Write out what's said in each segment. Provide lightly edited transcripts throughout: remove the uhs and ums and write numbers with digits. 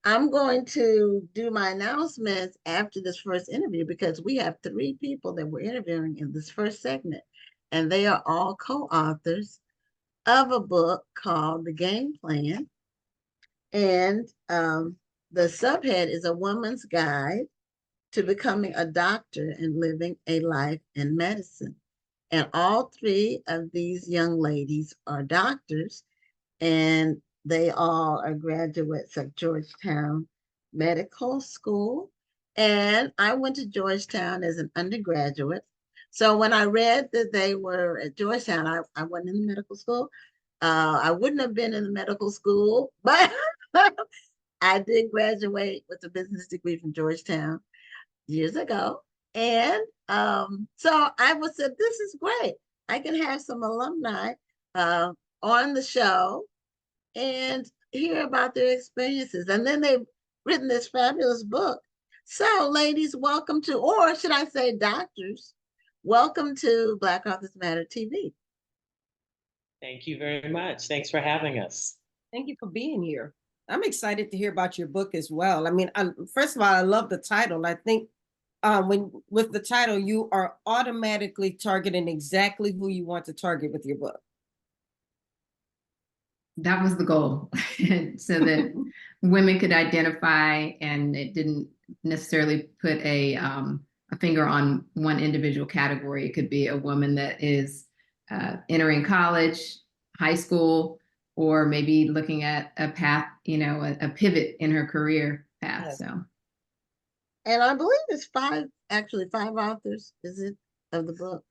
I'm going to do my announcements after this first interview because we have three people that we're interviewing in this first segment, and they are all co-authors of a book called The Game Plan. And the subhead is A Woman's Guide to Becoming a Doctor and Living a Life in Medicine. And all three of these young ladies are doctors, and they all are graduates of Georgetown Medical School. And I went to Georgetown as an undergraduate. So when I read that they were at Georgetown, I went in the medical school. I wouldn't have been in the medical school, but I did graduate with a business degree from Georgetown years ago. And so I was said, this is great. I can have some alumni on the show and hear about their experiences. And then they've written this fabulous book. So, ladies, welcome to, or should I say, doctors, welcome to Black Authors Matter TV. Thank you very much. Thanks for having us. Thank you for being here. I'm excited to hear about your book as well. I mean, first of all, I love the title. I think with the title, you are automatically targeting exactly who you want to target with your book. That was the goal, so that women could identify, and it didn't necessarily put a finger on one individual category. It could be a woman that is entering college, high school, or maybe looking at a path, a pivot in her career path. Yes. So, and I believe it's five authors, is it, of the book,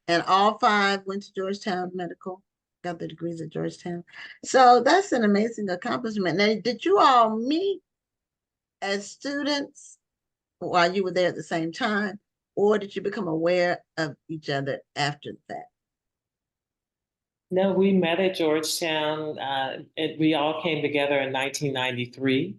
and all five went to Georgetown Medical. Got the degrees at Georgetown. So that's an amazing accomplishment. Now, did you all meet as students while you were there at the same time, or did you become aware of each other after that? No, we met at Georgetown. We all came together in 1993,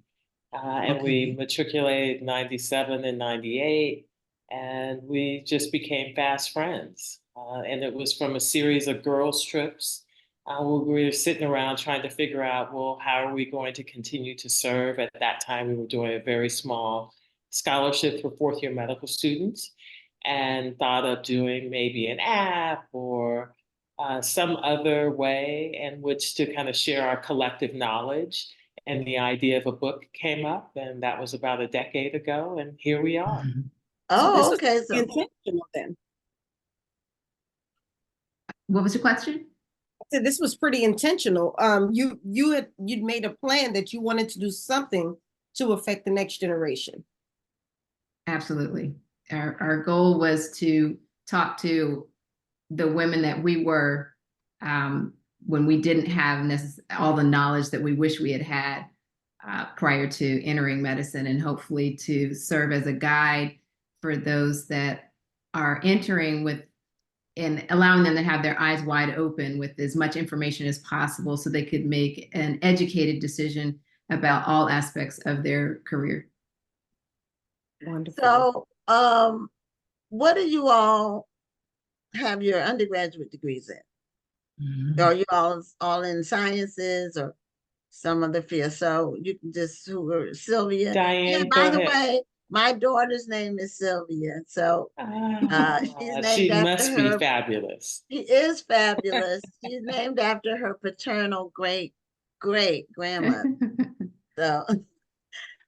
and we matriculated in 97 and 98, and we just became fast friends. And it was from a series of girls' trips. We were sitting around trying to figure out, well, how are we going to continue to serve? At that time, we were doing a very small scholarship for fourth-year medical students, and thought of doing maybe an app or some other way in which to kind of share our collective knowledge. And the idea of a book came up, and that was about a decade ago, and here we are. Oh, so okay. So intentional then. What was your question? I said this was pretty intentional. You'd made a plan that you wanted to do something to affect the next generation. Absolutely. Our goal was to talk to the women that we were when we didn't have all the knowledge that we wish we had prior to entering medicine, and hopefully to serve as a guide for those that are entering with, and allowing them to have their eyes wide open with as much information as possible so they could make an educated decision about all aspects of their career. Wonderful. So, what do you all have your undergraduate degrees in? Mm-hmm. Are you all in sciences or some other field? So you can just, Sylvia. Diane, by the way, my daughter's name is Sylvia. So she must be fabulous. She is fabulous. She's named after her paternal great grandmother. So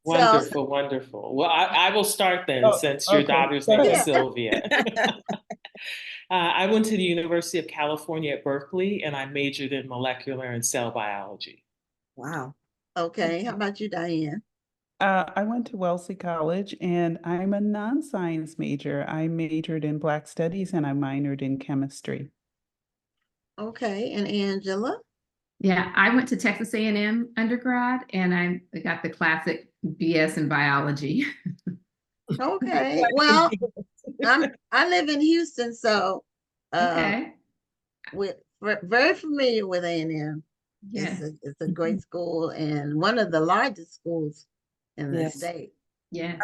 wonderful, wonderful. Well, I will start then, since your daughter's name is Sylvia. I went to the University of California at Berkeley, and I majored in molecular and cell biology. Wow. Okay. How about you, Diane? I went to Wellesley College, and I'm a non-science major. I majored in Black Studies, and I minored in chemistry. Okay. And Angela? Yeah, I went to Texas A&M undergrad, and I got the classic BS in biology. Okay. Well, I live in Houston, so we're very familiar with A&M. Yeah. It's a great school, and one of the largest schools in the state. Yeah.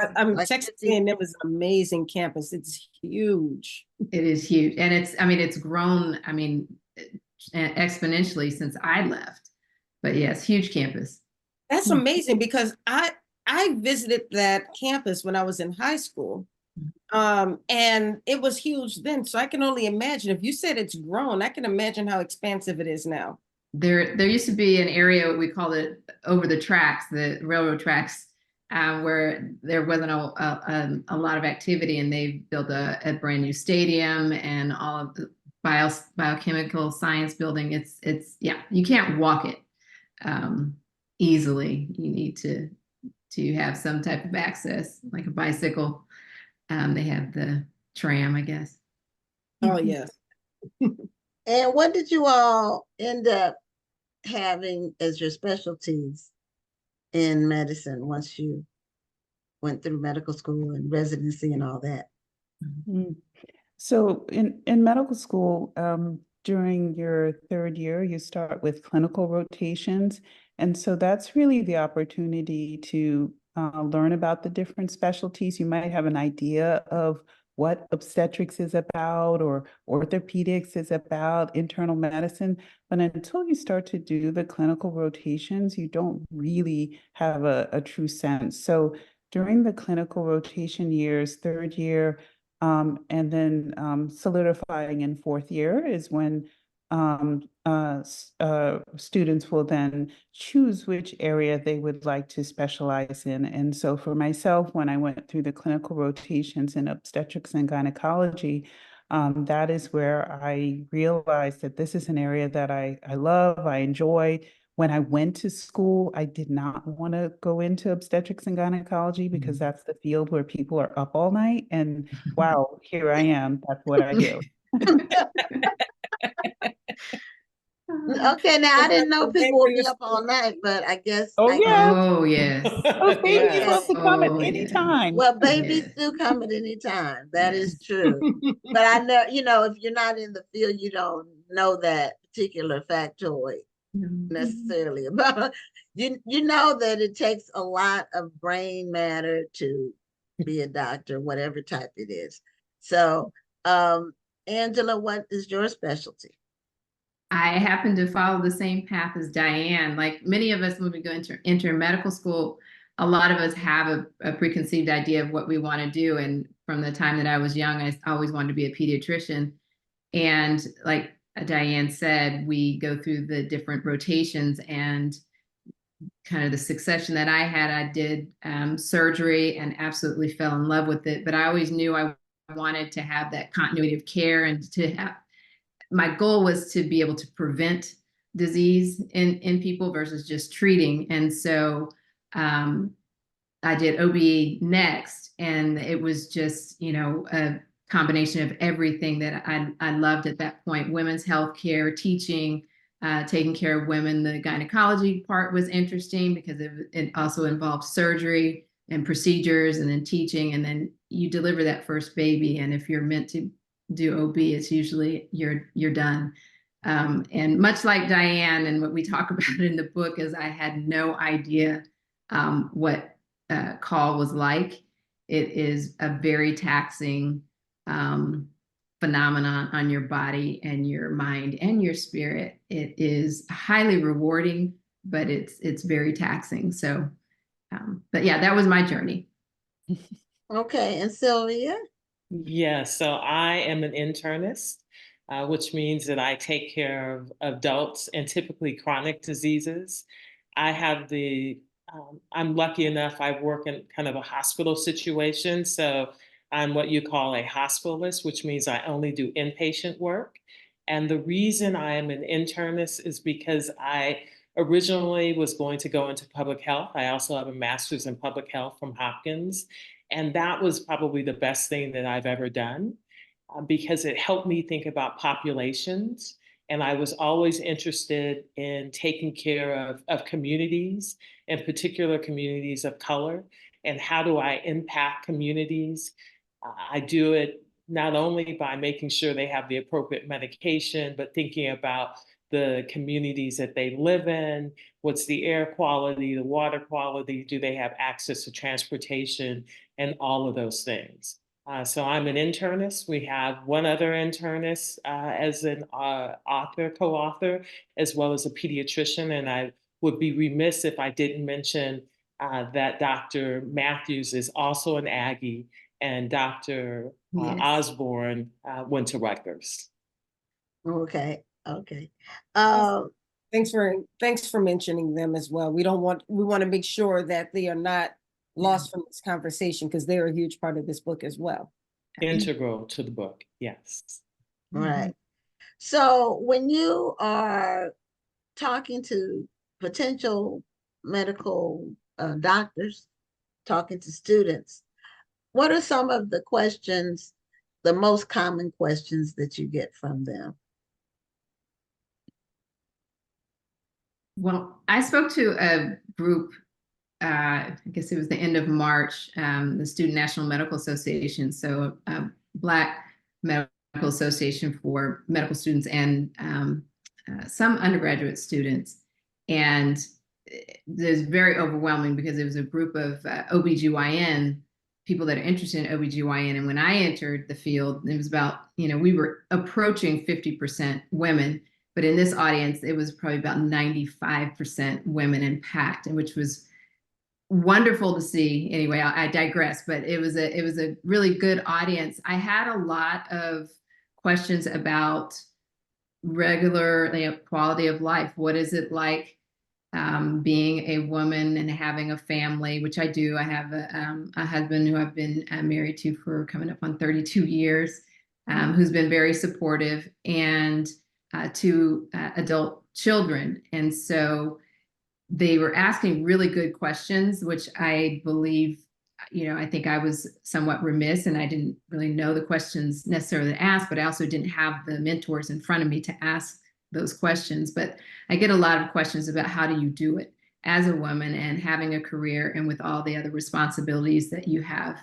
Texas A&M is an amazing campus. It's huge. It is huge. And it's grown, exponentially since I left. But yes, huge campus. That's amazing, because I visited that campus when I was in high school. And it was huge then. So I can only imagine, if you said it's grown, I can imagine how expansive it is now. There used to be an area, we called it over the tracks, the railroad tracks, where there wasn't a lot of activity, and they built a brand new stadium and all of the biochemical science building. It's yeah, you can't walk it easily. You need to have some type of access, like a bicycle. They have the tram, I guess. Oh, yes. And what did you all end up having as your specialties in medicine once you went through medical school and residency and all that? Mm. So in medical school, during your third year, you start with clinical rotations. And so that's really the opportunity to learn about the different specialties. You might have an idea of what obstetrics is about or orthopedics is about, internal medicine. But until you start to do the clinical rotations, you don't really have a true sense. So during the clinical rotation years, third year, and then solidifying in fourth year is when students will then choose which area they would like to specialize in. And so for myself, when I went through the clinical rotations in obstetrics and gynecology, that is where I realized that this is an area that I love, I enjoy. When I went to school, I did not want to go into obstetrics and gynecology because that's the field where people are up all night. And wow, here I am. That's what I do. Okay, now I didn't know people would be up all night, but I guess Oh, I guess. yeah. Oh, yes. Those babies Yes. love to come at Oh, any yeah. time. Well, babies Yes. do come at any time. That is Yes. true. But I know, if you're not in the field, you don't know that particular factoid necessarily about you know that it takes a lot of brain matter to be a doctor, whatever type it is. So, Angela, what is your specialty? I happen to follow the same path as Diane. Like many of us, when we go enter medical school, a lot of us have a preconceived idea of what we want to do. And from the time that I was young, I always wanted to be a pediatrician. And like Diane said, we go through the different rotations, and kind of the succession that I had, I did surgery and absolutely fell in love with it. But I always knew I wanted to have that continuity of care, and to have, my goal was to be able to prevent disease in people versus just treating. And so I did OB next, and it was just, a combination of everything that I loved at that point: women's health care, teaching, taking care of women. The gynecology part was interesting because it also involved surgery and procedures, and then teaching, and then you deliver that first baby. And if you're meant to do OB, it's usually you're done. And much like Diane, and what we talk about in the book, is I had no idea what call was like. It is a very taxing phenomenon on your body and your mind and your spirit. It is highly rewarding, but it's very taxing. So, but yeah, that was my journey. Okay, and Sylvia? Yeah, so I am an internist, which means that I take care of adults and typically chronic diseases. I have I'm lucky enough, I work in kind of a hospital situation. So I'm what you call a hospitalist, which means I only do inpatient work. And the reason I am an internist is because I originally was going to go into public health. I also have a master's in public health from Hopkins. And that was probably the best thing that I've ever done because it helped me think about populations. And I was always interested in taking care of communities, in particular communities of color, and how do I impact communities. I do it not only by making sure they have the appropriate medication, but thinking about the communities that they live in, what's the air quality, the water quality, do they have access to transportation, and all of those things. So I'm an internist. We have one other internist as an author, co-author, as well as a pediatrician. And I would be remiss if I didn't mention that Dr. Matthews is also an Aggie, and Dr. Yes. Osborne went to Rutgers. Okay, okay. Thanks for mentioning them as well. We want to make sure that they are not lost from this conversation, because they're a huge part of this book as well. Integral to the book, yes. Right. So when you are talking to potential medical doctors, talking to students, what are some of the questions, the most common questions that you get from them? Well, I spoke to a group, I guess it was the end of March, the Student National Medical Association, so Black Medical Association for medical students and some undergraduate students. And it's very overwhelming because it was a group of OBGYN people that are interested in OBGYN. And when I entered the field, it was about, we were approaching 50% women. But in this audience, it was probably about 95% women and packed, and which was wonderful to see. Anyway, I digress, but it was a really good audience. I had a lot of questions about regular quality of life. What is it like being a woman and having a family, which I do. I have a husband who I've been married to for coming up on 32 years, who's been very supportive, and two adult children. And so they were asking really good questions, which I believe, I think I was somewhat remiss, and I didn't really know the questions necessarily to ask, but I also didn't have the mentors in front of me to ask those questions. But I get a lot of questions about how do you do it as a woman and having a career and with all the other responsibilities that you have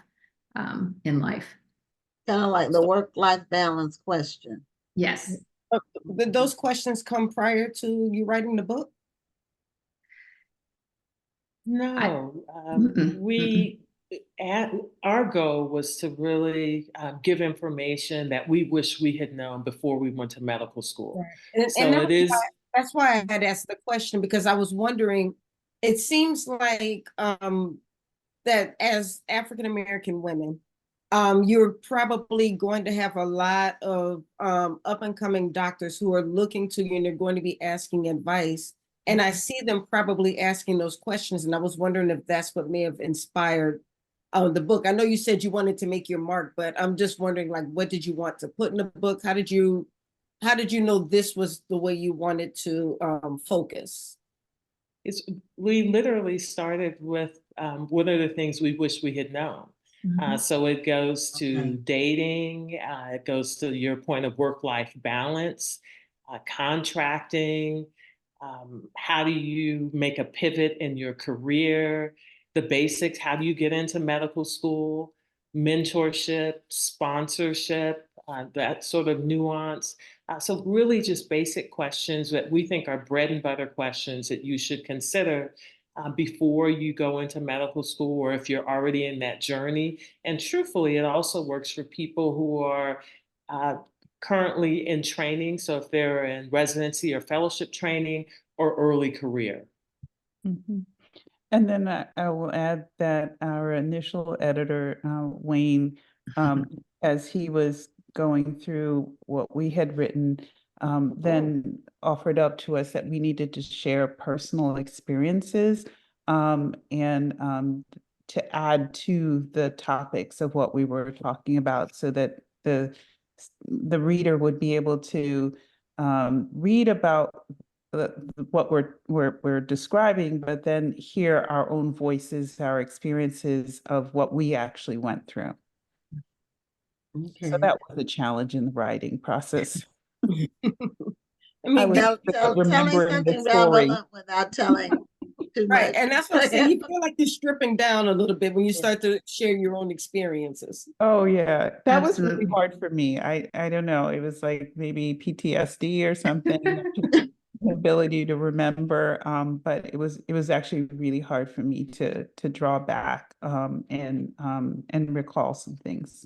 in life. Kind of like the work-life balance question. Yes. Did those questions come prior to you writing the book? No, our goal was to really give information that we wish we had known before we went to medical school. Right. So it is. That's why I had asked the question, because I was wondering, it seems like that as African American women, you're probably going to have a lot of up and coming doctors who are looking to you and they're going to be asking advice. And I see them probably asking those questions. And I was wondering if that's what may have inspired the book. I know you said you wanted to make your mark, but I'm just wondering, like, what did you want to put in the book? How did you know this was the way you wanted to focus? We literally started with what are the things we wish we had known. So it goes to dating, it goes to your point of work-life balance, contracting, how do you make a pivot in your career, the basics, how do you get into medical school, mentorship, sponsorship, that sort of nuance. So really just basic questions that we think are bread and butter questions that you should consider before you go into medical school, or if you're already in that journey. And truthfully, it also works for people who are currently in training. So if they're in residency or fellowship training or early career. And then I will add that our initial editor, Wayne, as he was going through what we had written, then offered up to us that we needed to share personal experiences and to add to the topics of what we were talking about, so that the reader would be able to read about what we're describing, but then hear our own voices, our experiences of what we actually went through. Okay. So that was a challenge in the writing process. I mean, telling something relevant without telling too much. Right, and that's what I'm saying. You feel like you're stripping down a little bit when you start to share your own experiences. Oh yeah, that was Absolutely. really hard for me. I don't know. It was like maybe PTSD or something. Ability to remember, but it was actually really hard for me to draw back and recall some things.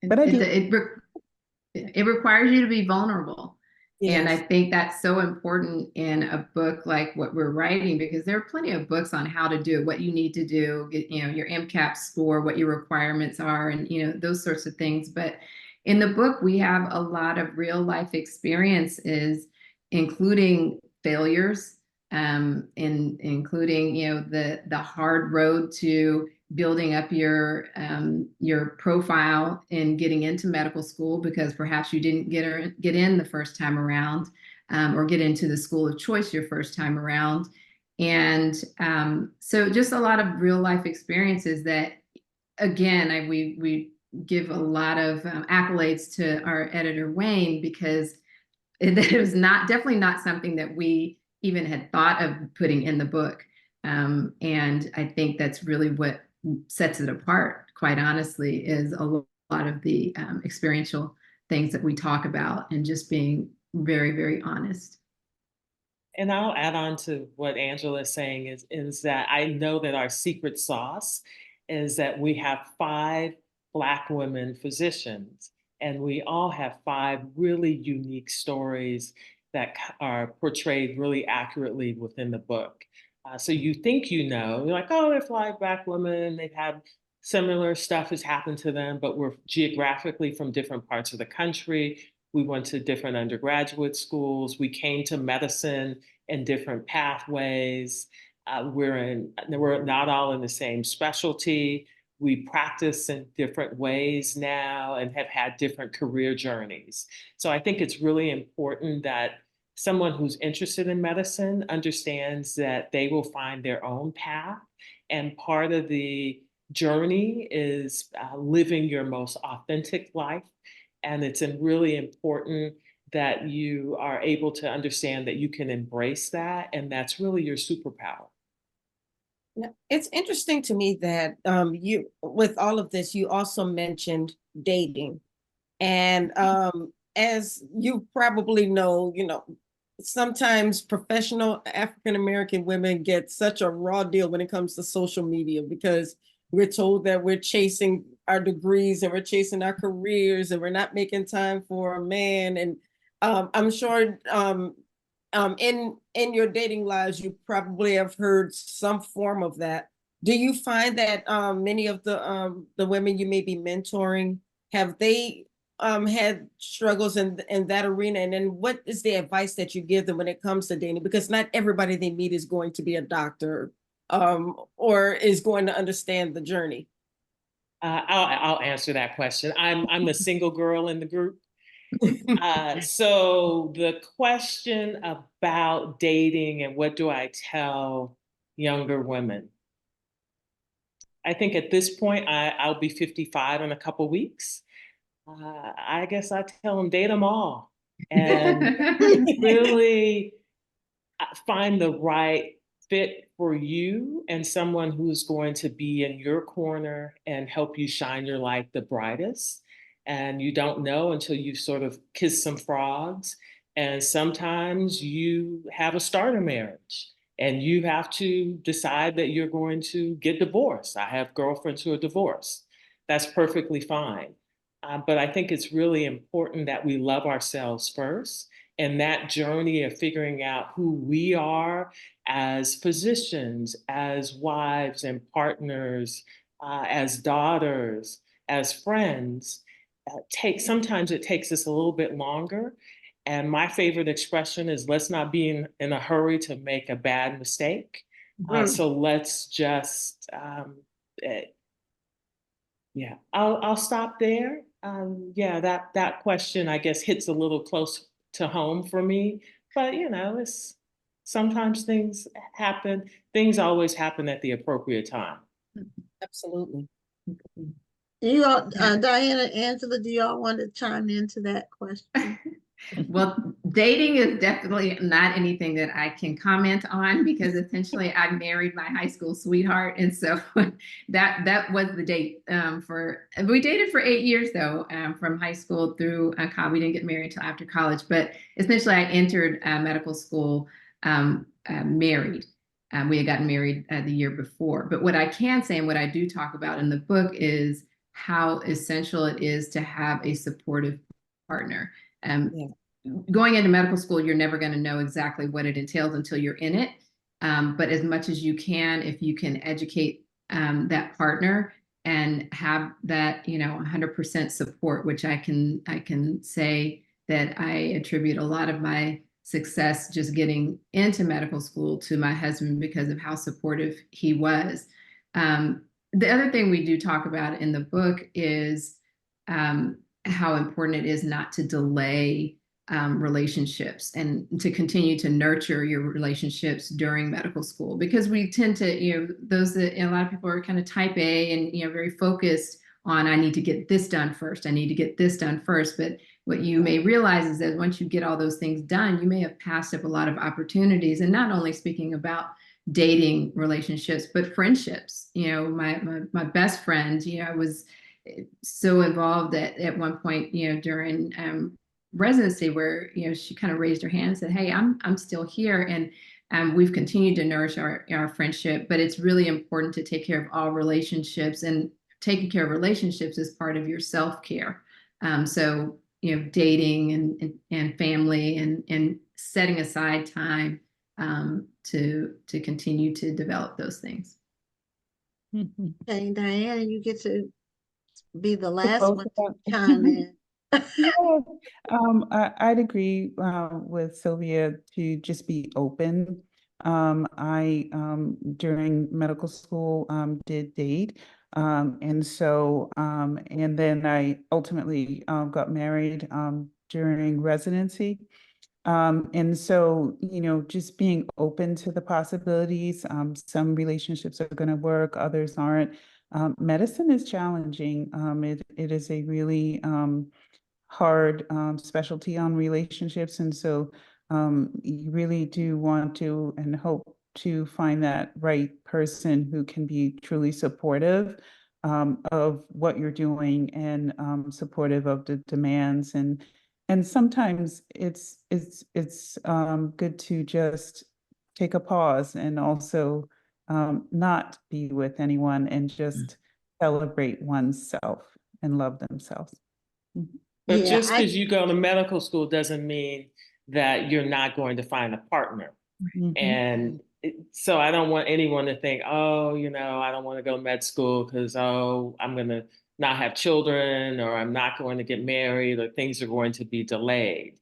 But I did. It requires you to be vulnerable. And I Yes. think that's so important in a book like what we're writing, because there are plenty of books on how to do it, what you need to do, get, your MCAP score, what your requirements are, and, those sorts of things. But in the book, we have a lot of real life experiences, including failures, including, the hard road to building up your profile in getting into medical school, because perhaps you didn't get in the first time around, or get into the school of choice your first time around. And so just a lot of real life experiences that, again, we give a lot of accolades to our editor Wayne, because it was definitely not something that we even had thought of putting in the book. And I think that's really what sets it apart, quite honestly, is a lot of the experiential things that we talk about, and just being very, very honest. And I'll add on to what Angela is saying is that I know that our secret sauce is that we have 5 Black women physicians, and we all have 5 really unique stories that are portrayed really accurately within the book. So you think you're like, oh, they're 5 Black women, they've had similar stuff has happened to them, but we're geographically from different parts of the country. We went to different undergraduate schools. We came to medicine in different pathways. We're not all in the same specialty. We practice in different ways now and have had different career journeys. So I think it's really important that someone who's interested in medicine understands that they will find their own path. And part of the journey is living your most authentic life. And it's really important that you are able to understand that you can embrace that. And that's really your superpower. Now, it's interesting to me that you, with all of this, you also mentioned dating. And as you probably know, sometimes professional African American women get such a raw deal when it comes to social media, because we're told that we're chasing our degrees and we're chasing our careers and we're not making time for a man. And I'm sure in your dating lives, you probably have heard some form of that. Do you find that many of the women you may be mentoring, have they had struggles in that arena? And then what is the advice that you give them when it comes to dating? Because not everybody they meet is going to be a doctor or is going to understand the journey. I'll answer that question. I'm the single girl in the group. So the question about dating and what do I tell younger women? I think at this point, I'll be 55 in a couple weeks. I guess I tell them date them all and really find the right fit for you and someone who's going to be in your corner and help you shine your light the brightest. And you don't know until you sort of kiss some frogs. And sometimes you have a starter marriage and you have to decide that you're going to get divorced. I have girlfriends who are divorced. That's perfectly fine. But I think it's really important that we love ourselves first. And that journey of figuring out who we are as physicians, as wives and partners, as daughters, as friends, sometimes it takes us a little bit longer. And my favorite expression is let's not be in a hurry to make a bad mistake. So let's just, yeah, I'll stop there. Yeah, that question I guess hits a little close to home for me, but it's sometimes things happen. Things always happen at the appropriate time. Absolutely. You all, Diana, Angela, do y'all want to chime into that question? Well, dating is definitely not anything that I can comment on, because essentially I married my high school sweetheart. And so that was the date we dated for 8 years though, from high school through college. We didn't get married until after college, but essentially I entered medical school married. We had gotten married the year before. But what I can say, and what I do talk about in the book, is how essential it is to have a supportive partner. Yeah. going into medical school, you're never going to know exactly what it entails until you're in it. But as much as you can, if you can educate that partner and have that, 100% support, which I can say that I attribute a lot of my success just getting into medical school to my husband because of how supportive he was. The other thing we do talk about in the book is how important it is not to delay relationships and to continue to nurture your relationships during medical school, because we tend to, those that, a lot of people are kind of type A and, very focused on, I need to get this done first. I need to get this done first. But what you may realize is that once you get all those things done, you may have passed up a lot of opportunities. And not only speaking about dating relationships, but friendships. My best friend, I was so involved at one point, during residency where, she kind of raised her hand and said, hey, I'm still here. And we've continued to nourish our friendship, but it's really important to take care of all relationships, and taking care of relationships is part of your self-care. So, dating and family and setting aside time to continue to develop those things. Mhm. Okay, Diane, you get to be the last both one of to them. chime in. Yeah, I'd agree with Sylvia to just be open. I during medical school did date, and so and then I ultimately got married during residency. And so, just being open to the possibilities. Some relationships are going to work, others aren't. Medicine is challenging. It is a really hard specialty on relationships. And so you really do want to and hope to find that right person who can be truly supportive of what you're doing, and supportive of the demands. And sometimes it's good to just take a pause and also not be with anyone and just celebrate oneself and love themselves. Mhm. But Yeah, just because you go to medical school doesn't mean that you're not going to find a partner. Mhm. And so I don't want anyone to think, oh, I don't want to go to med school because, oh, I'm going to not have children, or I'm not going to get married, or things are going to be delayed.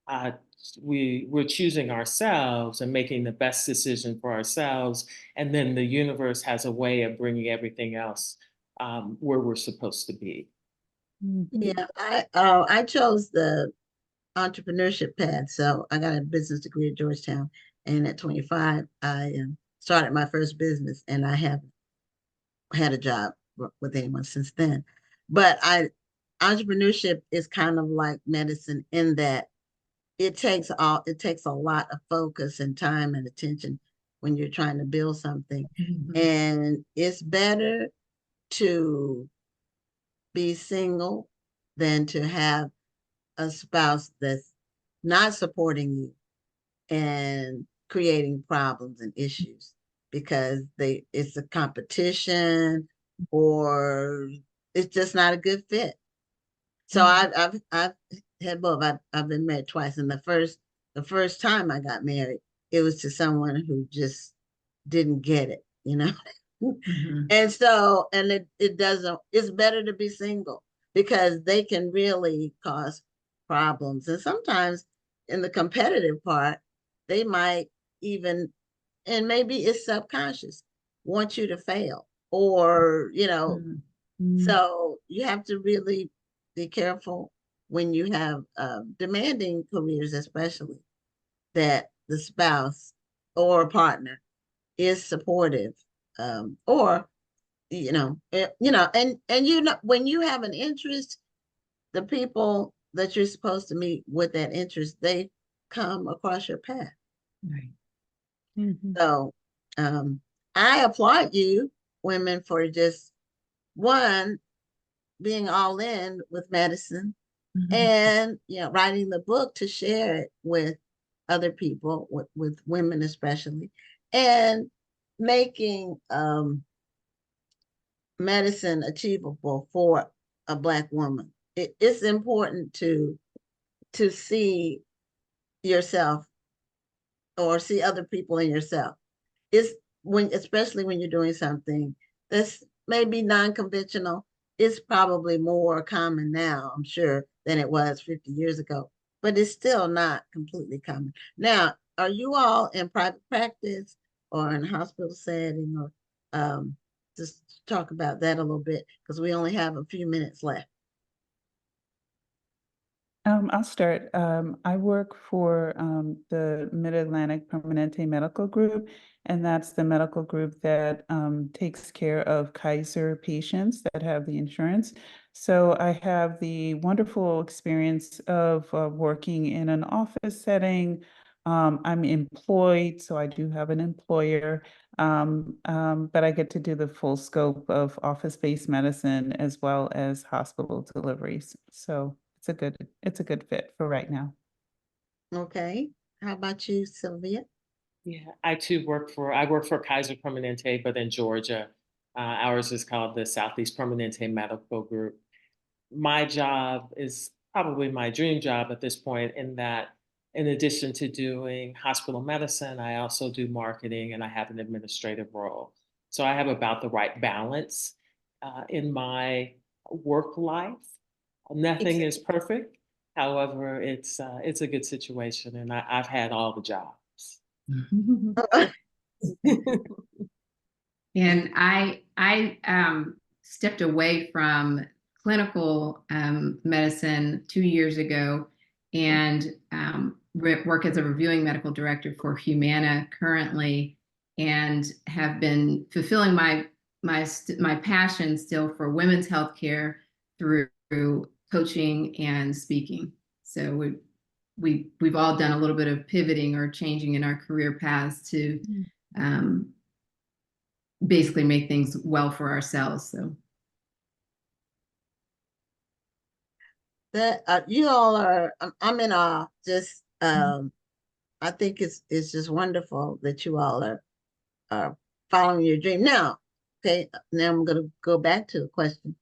Uh, we're choosing ourselves and making the best decision for ourselves. And then the universe has a way of bringing everything else where we're supposed to be. Mhm. yeah, I chose the entrepreneurship path. So I got a business degree at Georgetown, and at 25, I started my first business, and I have had a job with anyone since then. But entrepreneurship is kind of like medicine in that it takes a lot of focus and time and attention when you're trying to build something. Mhm. And it's better to be single than to have a spouse that's not supporting you and creating problems and issues, because it's a competition, or it's just not a good fit. So I've had both. I've been married twice, and the first time I got married, it was to someone who just didn't get it. Mhm. And so, and it doesn't, it's better to be single, because they can really cause problems. And sometimes in the competitive part, they might even, and maybe it's subconscious, want you to fail, or, Mhm. so you have to really be careful when you have demanding careers, especially, that the spouse or partner is supportive, or and when you have an interest, the people that you're supposed to meet with that interest, they come across your path. Right. Mhm. So I applaud you women for just, one, being all in with medicine, Mhm. and writing the book to share it with other people, with women especially, and making medicine achievable for a Black woman. It's important to to see yourself or see other people in yourself. It's when, especially when you're doing something that's maybe non-conventional, it's probably more common now, I'm sure, than it was 50 years ago, but it's still not completely common. Now, are you all in private practice or in a hospital setting, or just talk about that a little bit because we only have a few minutes left. I'll start. I work for the Mid-Atlantic Permanente Medical Group, and that's the medical group that takes care of Kaiser patients that have the insurance. So I have the wonderful experience of working in an office setting. I'm employed, so I do have an employer, but I get to do the full scope of office-based medicine as well as hospital deliveries. So it's a good fit for right now. Okay. How about you, Sylvia? Yeah, I too I work for Kaiser Permanente, but in Georgia. Ours is called the Southeast Permanente Medical Group. My job is probably my dream job at this point, in that in addition to doing hospital medicine, I also do marketing and I have an administrative role. So I have about the right balance in my work life. Nothing is perfect. However, it's a good situation, and I've had all the jobs. And I stepped away from clinical medicine 2 years ago, and work as a reviewing medical director for Humana currently, and have been fulfilling my passion still for women's healthcare through coaching and speaking. So we've all done a little bit of pivoting or changing in our career paths to basically make things well for ourselves. So That you all are, I'm in awe. Just I think it's just wonderful that you all are following your dream. Now, okay, now I'm gonna go back to the question.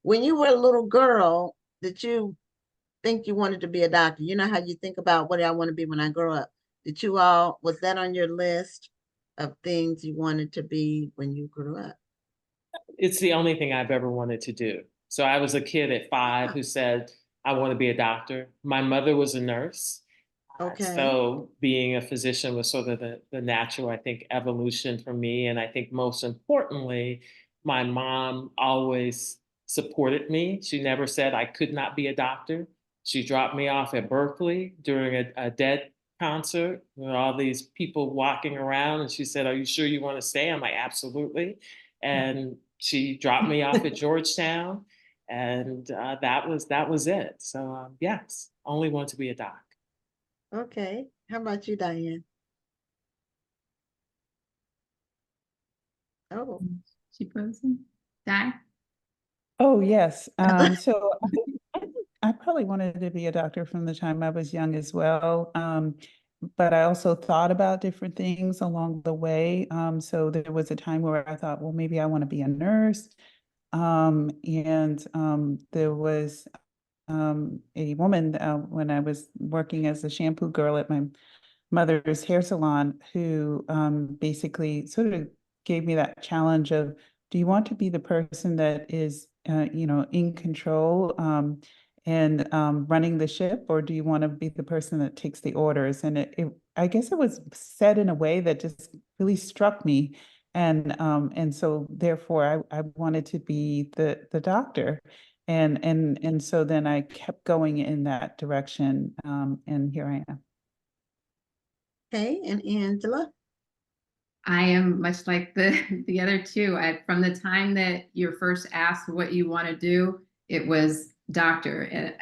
When you were a little girl, did you think you wanted to be a doctor? You know how you think about what do I want to be when I grow up? Did you all, was that on your list of things you wanted to be when you grew up? It's the only thing I've ever wanted to do. So I was a kid at 5 who said, I want to be a doctor. My mother was a nurse. Okay. So being a physician was sort of the natural, I think, evolution for me. And I think most importantly, my mom always supported me. She never said I could not be a doctor. She dropped me off at Berkeley during a Dead concert with all these people walking around. And she said, are you sure you want to stay? I'm like, absolutely. And she dropped me off at Georgetown. And that was it. So yes, only want to be a doc. Okay. How about you, Diane? Oh, she frozen. Die. Oh, yes. So I probably wanted to be a doctor from the time I was young as well. But I also thought about different things along the way. So there was a time where I thought, well, maybe I want to be a nurse. And there was a woman when I was working as a shampoo girl at my mother's hair salon who basically sort of gave me that challenge of, do you want to be the person that is, in control and running the ship, or do you want to be the person that takes the orders? And I guess it was said in a way that just really struck me. And so therefore I wanted to be the doctor. And so then I kept going in that direction. And here I am. okay. And Angela? I am much like the other two. From the time that you're first asked what you want to do, it was doctor. And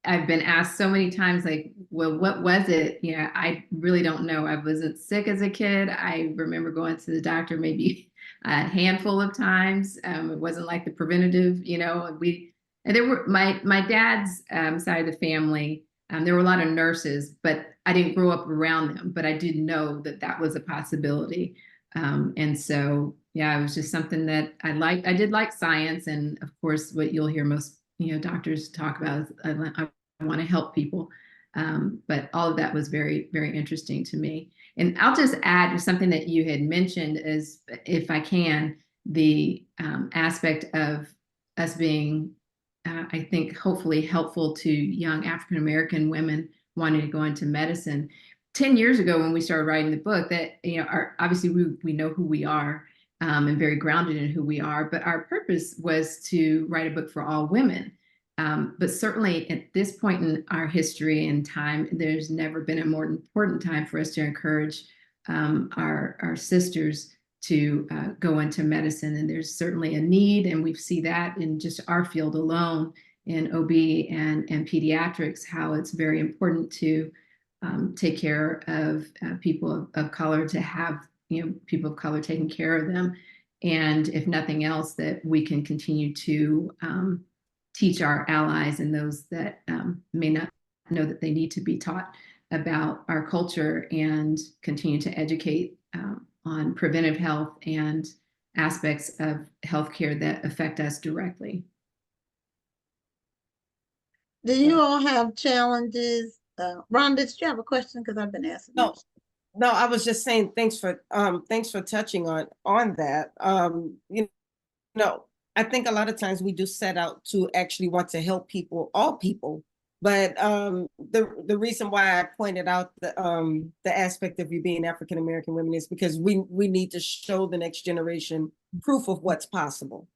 I've been asked so many times, like, well, what was it? I really don't know. I wasn't sick as a kid. I remember going to the doctor maybe a handful of times. It wasn't like the preventative, and there were my dad's side of the family. There were a lot of nurses, but I didn't grow up around them, but I did know that was a possibility. And so, yeah, it was just something that I liked. I did like science. And of course, what you'll hear most, doctors talk about is I want to help people. But all of that was very, very interesting to me. And I'll just add something that you had mentioned is, if I can, the aspect of us being, I think, hopefully helpful to young African-American women wanting to go into medicine. 10 years ago, when we started writing the book, that, obviously we know who we are, and very grounded in who we are, but our purpose was to write a book for all women. But certainly at this point in our history and time, there's never been a more important time for us to encourage our sisters to go into medicine. And there's certainly a need, and we see that in just our field alone in OB and pediatrics, how it's very important to take care of people of color, to have people of color taking care of them. And if nothing else, that we can continue to teach our allies and those that may not know that they need to be taught about our culture, and continue to educate on preventive health and aspects of healthcare that affect us directly. Do you all have challenges? Rhonda, did you have a question? Because I've been asking. No, I was just saying thanks for touching on that. I think a lot of times we do set out to actually want to help people, all people. But the reason why I pointed out the aspect of you being African American women is because we need to show the next generation proof of what's possible.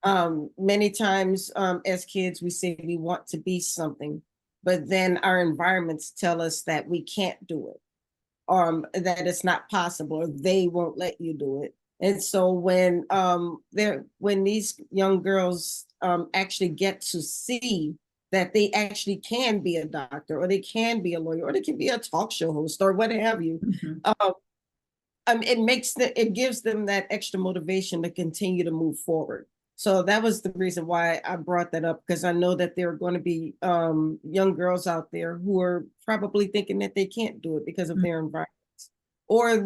Many times as kids, we say we want to be something, but then our environments tell us that we can't do it, that it's not possible, or they won't let you do it. And so when these young girls actually get to see that they actually can be a doctor, or they can be a lawyer, or they can be a talk show host, or what have you, it gives them that extra motivation to continue to move forward. So that was the reason why I brought that up, because I know that there are going to be young girls out there who are probably thinking that they can't do it because of their environment. Or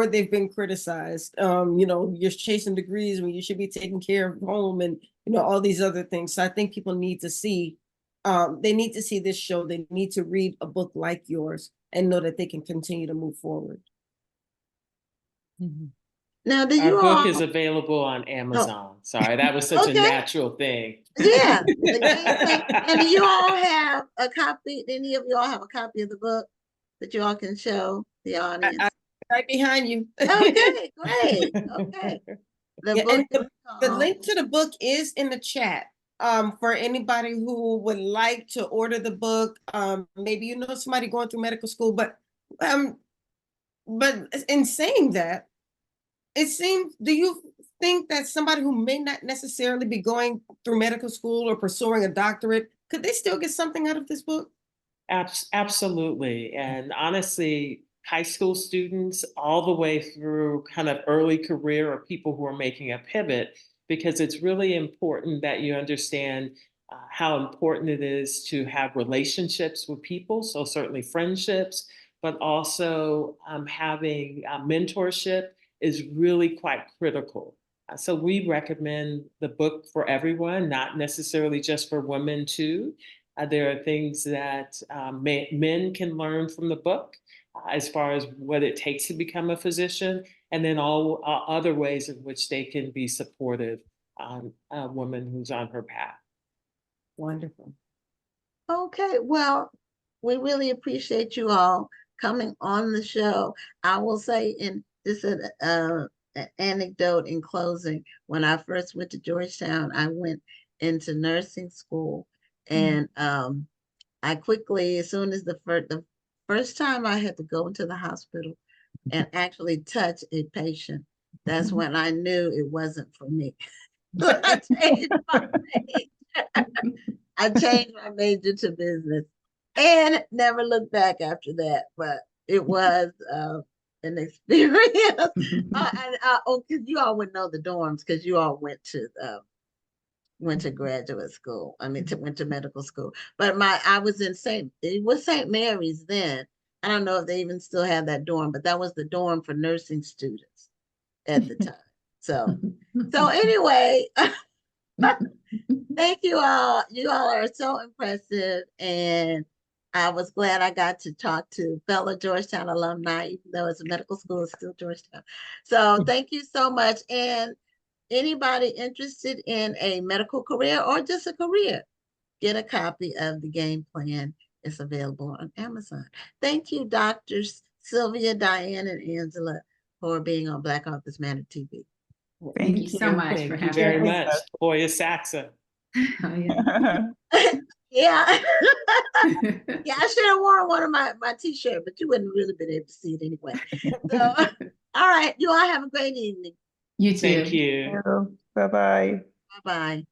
they've been criticized. You're chasing degrees when you should be taking care of home, and all these other things. So I think people need to see, they need to see this show. They need to read a book like yours and know that they can continue to move forward. Now, do Our you book all? is available on Amazon. Sorry, that was such a Okay. natural thing. Yeah. And do you all have a copy? Any of you all have a copy of the book that you all can show the audience? Right behind you. Okay, great. Okay. The book And is the called. link to the book is in the chat. For anybody who would like to order the book, maybe somebody going through medical school, but in saying that, it seems, do you think that somebody who may not necessarily be going through medical school or pursuing a doctorate, could they still get something out of this book? Absolutely. And honestly, high school students all the way through kind of early career, or people who are making a pivot, because it's really important that you understand how important it is to have relationships with people. So certainly friendships, but also having mentorship is really quite critical. So we recommend the book for everyone, not necessarily just for women too. There are things that men can learn from the book as far as what it takes to become a physician, and then all other ways in which they can be supportive on a woman who's on her path. Wonderful. Okay, well, we really appreciate you all coming on the show. I will say, in just an anecdote in closing, when I first went to Georgetown, I went into nursing school, and I quickly, as soon as the first time I had to go into the hospital and actually touch a patient, that's when I knew it wasn't for me. So I changed my major. I changed my major to business and never looked back after that. But it was an experience. Because you all would know the dorms, because you all went to graduate school. I mean, went to medical school. But I was in it was St. Mary's then. I don't know if they even still have that dorm, but that was the dorm for nursing students at the time. So anyway, thank you all. You all are so impressive, and I was glad I got to talk to fellow Georgetown alumni, even though it's a medical school, it's still Georgetown. So thank you so much. And anybody interested in a medical career or just a career, get a copy of the game plan. It's available on Amazon. Thank you, Doctors Sylvia, Diane, and Angela, for being on Black Authors Matter TV. Thank you so much for Thank you having very us. much. Boy, it's Saxa. Oh, yeah. Yeah. Yeah, I should have worn one of my t-shirt, but you wouldn't really been able to see it anyway. So, all right, you all have a great evening. You too. Thank you. Bye-bye. Bye-bye.